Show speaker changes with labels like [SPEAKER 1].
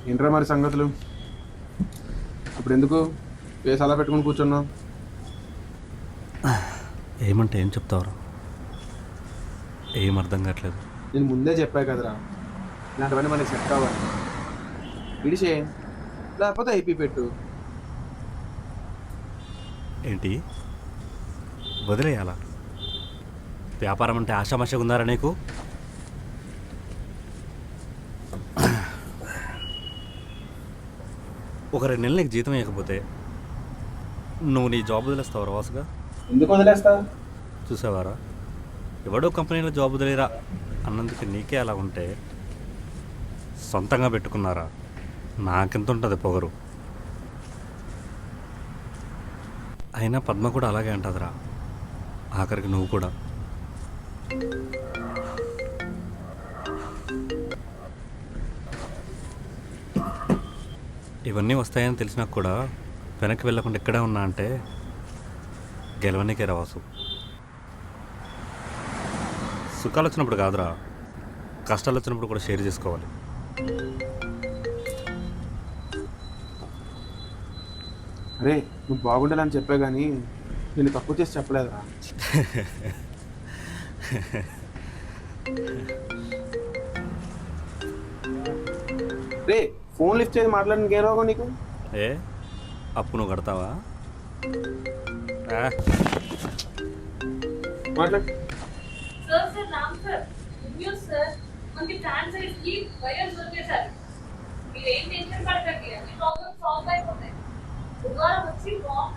[SPEAKER 1] ఏంట్రా మరి సంగతులు? ఇప్పుడు ఎందుకు ఫేస్ అలా పెట్టుకుని కూర్చున్నావు?
[SPEAKER 2] ఏమంటే ఏం చెప్తావురా? ఏం అర్థం కావట్లేదు.
[SPEAKER 1] నేను ముందే చెప్పా కదరా, ఇలాంటివన్నీ మనకి సెట్ కావాలి. విడిచే, లేకపోతే ఐపీ పెట్టు.
[SPEAKER 2] ఏంటి వదిలేయాలా? వ్యాపారం అంటే ఆషామాషగా ఉందారా నీకు? ఒక 2 నెలలు నీకు జీతం ఇవ్వకపోతే నువ్వు నీ జాబ్ వదిలేస్తావు వాసుగా?
[SPEAKER 1] ఎందుకు వదిలేస్తా?
[SPEAKER 2] చూసావారా, ఎవడో కంపెనీలో జాబ్ వదిలేరా అన్నందుకు నీకే అలా ఉంటే సొంతంగా పెట్టుకున్నారా నాకెంత ఉంటుంది పొగరు. అయినా పద్మ కూడా అలాగే అంటుందిరా, ఆఖరికి నువ్వు కూడా. ఇవన్నీ వస్తాయని తెలిసినా కూడా వెనక్కి వెళ్ళకుండా ఇక్కడే ఉన్నా అంటే గెలవనికే రావాసు. సుఖాలు వచ్చినప్పుడు కాదురా, కష్టాలు వచ్చినప్పుడు కూడా షేర్ చేసుకోవాలి.
[SPEAKER 1] అరే నువ్వు బాగుండాలని చెప్పా కానీ నేను తక్కువ చేసి చెప్పలేదురా. రే ఫోన్ లిఫ్ట్ చేసి మాట్లాడిన గేరోగం నీకు.
[SPEAKER 2] ఏ అప్పు నువ్వు కడతావా?
[SPEAKER 1] మాట్లాడు.
[SPEAKER 3] Sir sir Ram sir, good news sir. మనకి ట్రాన్స్ఫర్కి వైరస్ దొరికేశారు. మీరు ఏం టెన్షన్ పడకండి, అన్ని ప్రాబ్లమ్స్ సాల్వ్ అయిపోతాయి. బుధవారం వచ్చి బాంబ్